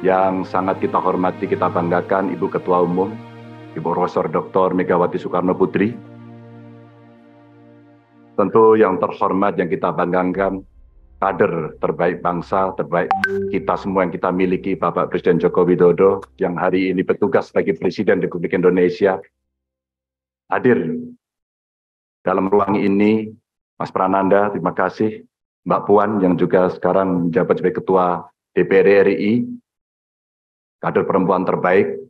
yang sangat kita hormati, kita banggakan, Ibu Ketua Umum, Ibu Profesor Dr. Megawati Soekarno Putri. Tentu yang terhormat yang kita banggakan, kader terbaik bangsa, terbaik kita semua yang kita miliki, Bapak Presiden Joko Widodo, yang hari ini bertugas sebagai Presiden Republik Indonesia, hadir dalam ruang ini. Mas Prananda, terima kasih. Mbak Puan, yang juga sekarang menjabat sebagai Ketua DPR RI, kader perempuan terbaik.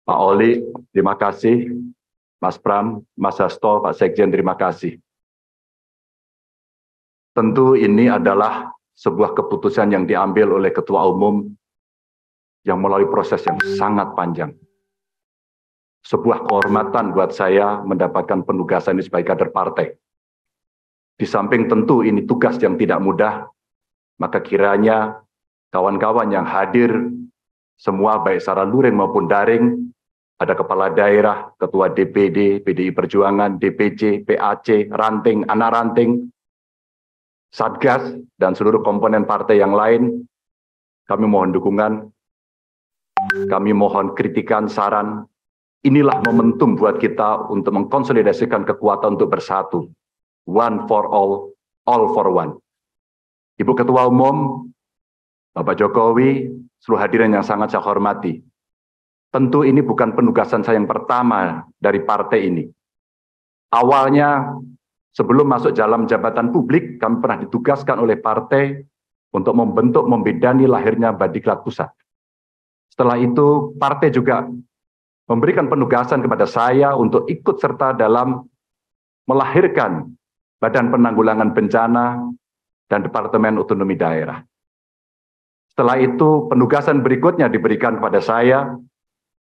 Pak Oli, terima kasih. Mas Pram, Mas Hasto, Pak Sekjen, terima kasih. Tentu ini adalah sebuah keputusan yang diambil oleh Ketua Umum yang melalui proses yang sangat panjang. Sebuah kehormatan buat saya mendapatkan penugasan ini sebagai kader partai. Di samping tentu ini tugas yang tidak mudah, maka kiranya kawan-kawan yang hadir, semua baik secara luring maupun daring, ada kepala daerah, ketua DPD, PDI Perjuangan, DPC, PAC, ranting, anak ranting, Satgas, dan seluruh komponen partai yang lain, kami mohon dukungan, kami mohon kritikan, saran. Inilah momentum buat kita untuk mengkonsolidasikan kekuatan untuk bersatu. One for all for one. Ibu Ketua Umum, Bapak Jokowi, seluruh hadirin yang sangat saya hormati. Tentu ini bukan penugasan saya yang pertama dari partai ini. Awalnya, sebelum masuk dalam jabatan publik, kami pernah ditugaskan oleh partai untuk membentuk, membidani lahirnya Badiklat Pusat. Setelah itu, partai juga memberikan penugasan kepada saya untuk ikut serta dalam melahirkan Badan Penanggulangan Bencana dan Departemen Otonomi Daerah. Setelah itu, penugasan berikutnya diberikan kepada saya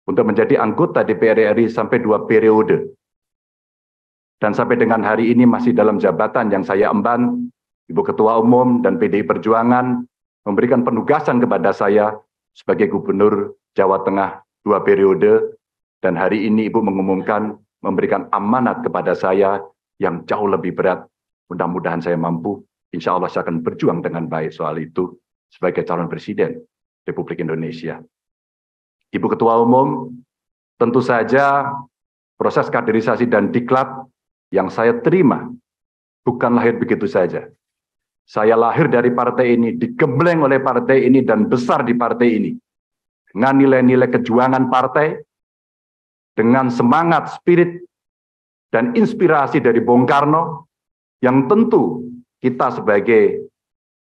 untuk menjadi anggota DPR RI sampai 2 periode. Dan sampai dengan hari ini masih dalam jabatan yang saya emban, Ibu Ketua Umum dan PDI Perjuangan memberikan penugasan kepada saya sebagai Gubernur Jawa Tengah 2 periode, dan hari ini Ibu mengumumkan memberikan amanat kepada saya yang jauh lebih berat. Mudah-mudahan saya mampu, insya Allah saya akan berjuang dengan baik soal itu sebagai calon Presiden Republik Indonesia. Ibu Ketua Umum, tentu saja proses kaderisasi dan diklat yang saya terima bukan lahir begitu saja. Saya lahir dari partai ini, digembleng oleh partai ini, dan besar di partai ini. Dengan nilai-nilai kejuangan partai, dengan semangat, spirit, dan inspirasi dari Bung Karno, yang tentu kita sebagai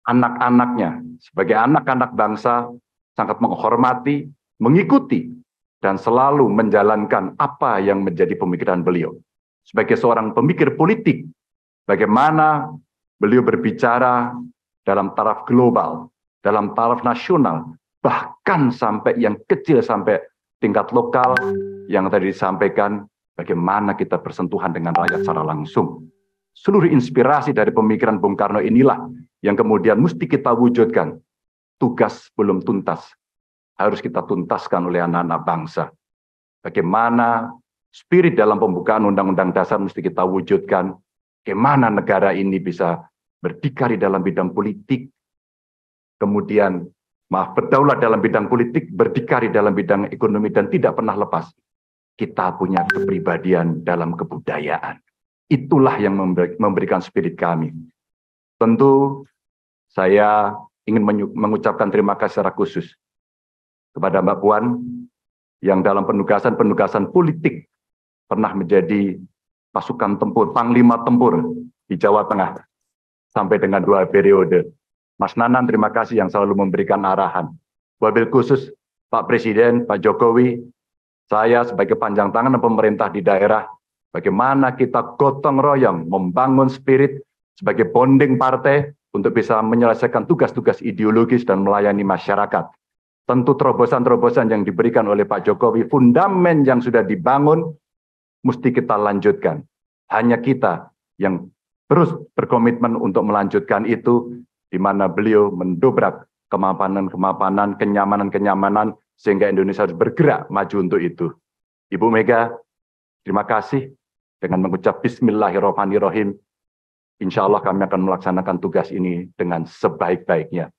anak-anaknya, sebagai anak-anak bangsa, sangat menghormati, mengikuti, dan selalu menjalankan apa yang menjadi pemikiran beliau. Sebagai seorang pemikir politik, bagaimana beliau berbicara dalam taraf global, dalam taraf nasional, bahkan sampai yang kecil, sampai tingkat lokal, yang tadi disampaikan, bagaimana kita bersentuhan dengan rakyat secara langsung. Seluruh inspirasi dari pemikiran Bung Karno inilah yang kemudian mesti kita wujudkan. Tugas belum tuntas, harus kita tuntaskan oleh anak-anak bangsa. Bagaimana spirit dalam pembukaan Undang-Undang Dasar mesti kita wujudkan. Bagaimana negara ini bisa berdikari dalam bidang politik, kemudian berdaulat dalam bidang politik, berdikari dalam bidang ekonomi, dan tidak pernah lepas. Kita punya kepribadian dalam kebudayaan. Itulah yang memberikan spirit kami. Tentu saya ingin mengucapkan terima kasih secara khusus kepada Mbak Puan yang dalam penugasan-penugasan politik pernah menjadi pasukan tempur, panglima tempur di Jawa Tengah sampai dengan 2 periode. Mas Nanan, terima kasih yang selalu memberikan arahan. Wabil khusus Pak Presiden, Pak Jokowi, saya sebagai panjang tangan pemerintah di daerah, bagaimana kita gotong royong membangun spirit sebagai bonding partai untuk bisa menyelesaikan tugas-tugas ideologis dan melayani masyarakat. Tentu terobosan-terobosan yang diberikan oleh Pak Jokowi, fundamen yang sudah dibangun, mesti kita lanjutkan. Hanya kita yang terus berkomitmen untuk melanjutkan itu, di mana beliau mendobrak kemapanan-kemapanan, kenyamanan-kenyamanan, sehingga Indonesia harus bergerak maju untuk itu. Ibu Mega, terima kasih. Dengan mengucap Bismillahirrahmanirrahim, insya Allah kami akan melaksanakan tugas ini dengan sebaik-baiknya.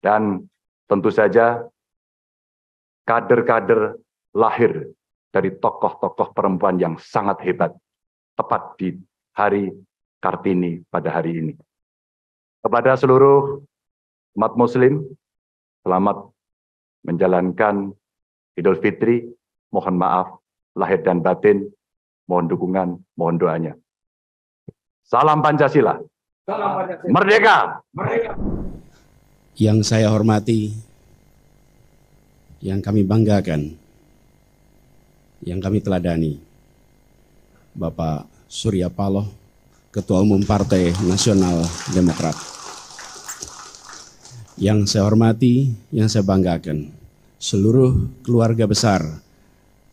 Dan tentu saja kader-kader lahir dari tokoh-tokoh perempuan yang sangat hebat, tepat di hari Kartini pada hari ini. Kepada seluruh umat Muslim, selamat menjalankan Idul Fitri, mohon maaf lahir dan batin, mohon dukungan, mohon doanya. Salam Pancasila. Salam Pancasila. Merdeka. Merdeka. Yang saya hormati, yang kami banggakan, yang kami teladani, Bapak Surya Paloh, Ketua Umum Partai Nasional Demokrat. Yang saya hormati, yang saya banggakan, seluruh keluarga besar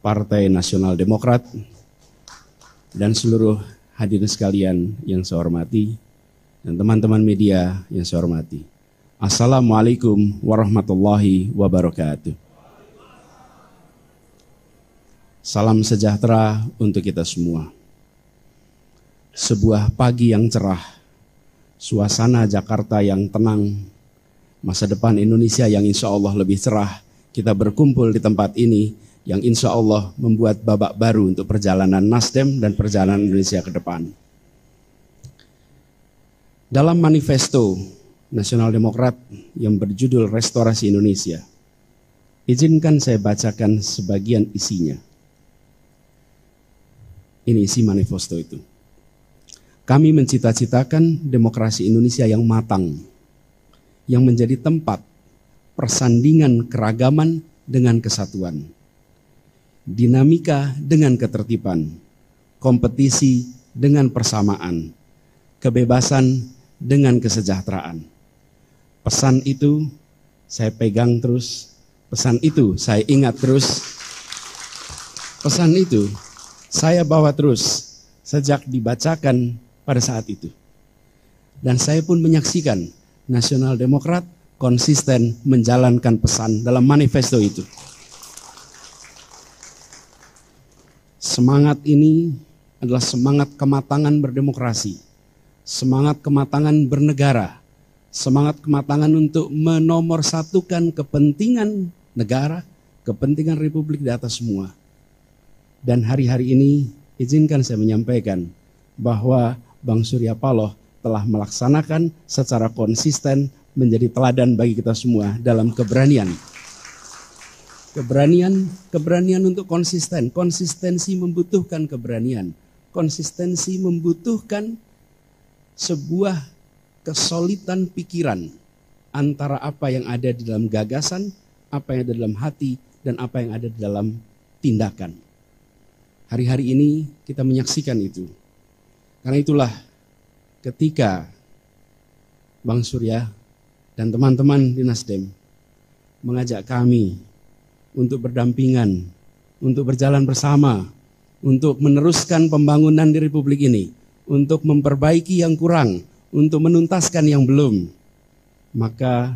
Partai Nasional Demokrat dan seluruh hadirin sekalian yang saya hormati dan teman-teman media yang saya hormati. Assalamualaikum warahmatullahi wabarakatuh. Salam sejahtera untuk kita semua. Sebuah pagi yang cerah, suasana Jakarta yang tenang, masa depan Indonesia yang insya Allah lebih cerah. Kita berkumpul di tempat ini yang insya Allah membuat babak baru untuk perjalanan Nasdem dan perjalanan Indonesia ke depan. Dalam manifesto Nasional Demokrat yang berjudul Restorasi Indonesia, izinkan saya bacakan sebagian isinya. Ini isi manifesto itu. Kami mencita-citakan demokrasi Indonesia yang matang, yang menjadi tempat persandingan keragaman dengan kesatuan, dinamika dengan ketertiban, kompetisi dengan persamaan, kebebasan dengan kesejahteraan. Pesan itu saya pegang terus, pesan itu saya ingat terus, pesan itu saya bawa terus sejak dibacakan pada saat itu. Dan saya pun menyaksikan Nasional Demokrat konsisten menjalankan pesan dalam manifesto itu. Semangat ini adalah semangat kematangan berdemokrasi, semangat kematangan bernegara, semangat kematangan untuk menomorsatukan kepentingan negara, kepentingan Republik di atas semua. Dan hari-hari ini izinkan saya menyampaikan bahwa Bang Surya Paloh telah melaksanakan secara konsisten menjadi teladan bagi kita semua dalam keberanian. Keberanian untuk konsisten. Konsistensi membutuhkan keberanian. Konsistensi membutuhkan sebuah kesolidan pikiran antara apa yang ada di dalam gagasan, apa yang ada di dalam hati, dan apa yang ada di dalam tindakan. Hari-hari ini kita menyaksikan itu. Karena itulah ketika Bang Surya dan teman-teman di Nasdem mengajak kami untuk berdampingan, untuk berjalan bersama, untuk meneruskan pembangunan di Republik ini, untuk memperbaiki yang kurang, untuk menuntaskan yang belum. Maka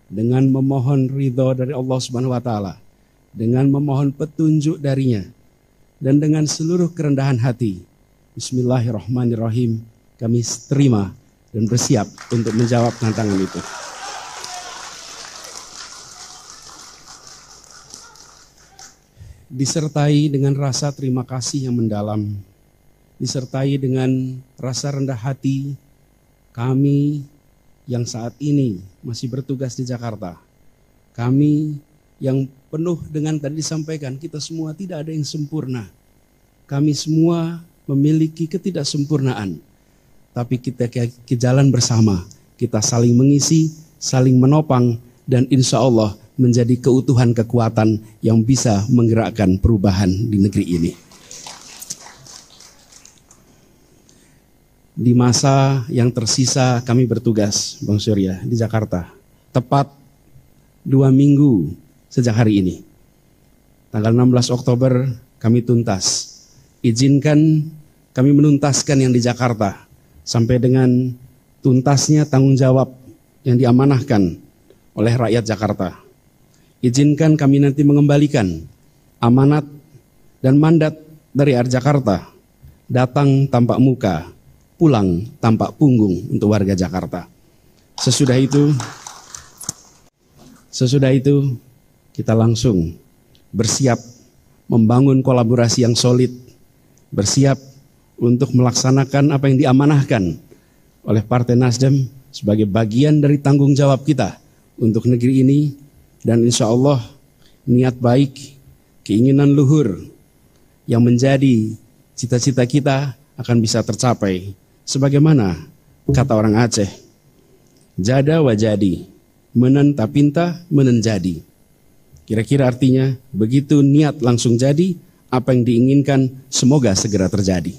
dengan memohon ridho dari Allah Subhanahu wa taala, dengan memohon petunjuk darinya, dan dengan seluruh kerendahan hati, bismillahirrahmanirrahim, kami terima dan bersiap untuk menjawab tantangan itu. Disertai dengan rasa terima kasih yang mendalam, disertai dengan rasa rendah hati, kami yang saat ini masih bertugas di Jakarta, kami yang penuh dengan tadi disampaikan, kita semua tidak ada yang sempurna. Kami semua memiliki ketidaksempurnaan. Tapi kita jalan bersama, kita saling mengisi, saling menopang, dan insya Allah menjadi keutuhan kekuatan yang bisa menggerakkan perubahan di negeri ini. Di masa yang tersisa kami bertugas, Bang Surya, di Jakarta, tepat 2 minggu sejak hari ini. Tanggal 16 Oktober kami tuntas. Izinkan kami menuntaskan yang di Jakarta sampai dengan tuntasnya tanggung jawab yang diamanahkan oleh rakyat Jakarta. Izinkan kami nanti mengembalikan amanat dan mandat dari RI Jakarta, datang tampak muka, pulang tampak punggung untuk warga Jakarta. Sesudah itu kita langsung bersiap membangun kolaborasi yang solid, bersiap untuk melaksanakan apa yang diamanahkan oleh Partai Nasdem sebagai bagian dari tanggung jawab kita untuk negeri ini, dan insya Allah niat baik, keinginan luhur yang menjadi cita-cita kita akan bisa tercapai. Sebagaimana kata orang Aceh, jada wa jadi, menen tapinta menen jadi. Kira-kira artinya, begitu niat langsung jadi, apa yang diinginkan semoga segera terjadi.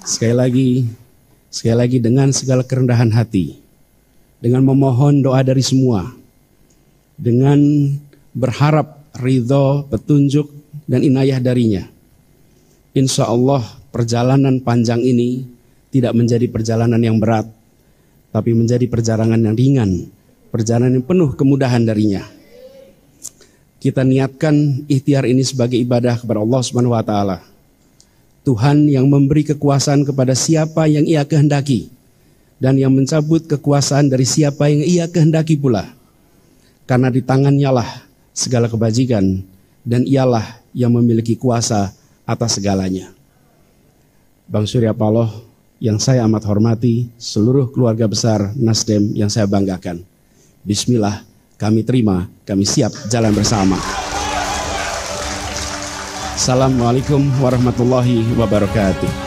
Sekali lagi dengan segala kerendahan hati, dengan memohon doa dari semua, dengan berharap ridho, petunjuk, dan inayah darinya. Insya Allah perjalanan panjang ini tidak menjadi perjalanan yang berat, tapi menjadi perjalanan yang ringan, perjalanan yang penuh kemudahan darinya. Kita niatkan ikhtiar ini sebagai ibadah kepada Allah Subhanahu wa Ta'ala. Tuhan yang memberi kekuasaan kepada siapa yang Ia kehendaki, dan yang mencabut kekuasaan dari siapa yang Ia kehendaki pula. Karena di tangannya lah segala kebajikan, dan Ialah yang memiliki kuasa atas segalanya. Bang Surya Paloh yang saya amat hormati, seluruh keluarga besar Nasdem yang saya banggakan. Bismillah, kami terima, kami siap jalan bersama. Assalamualaikum warahmatullahi wabarakatuh.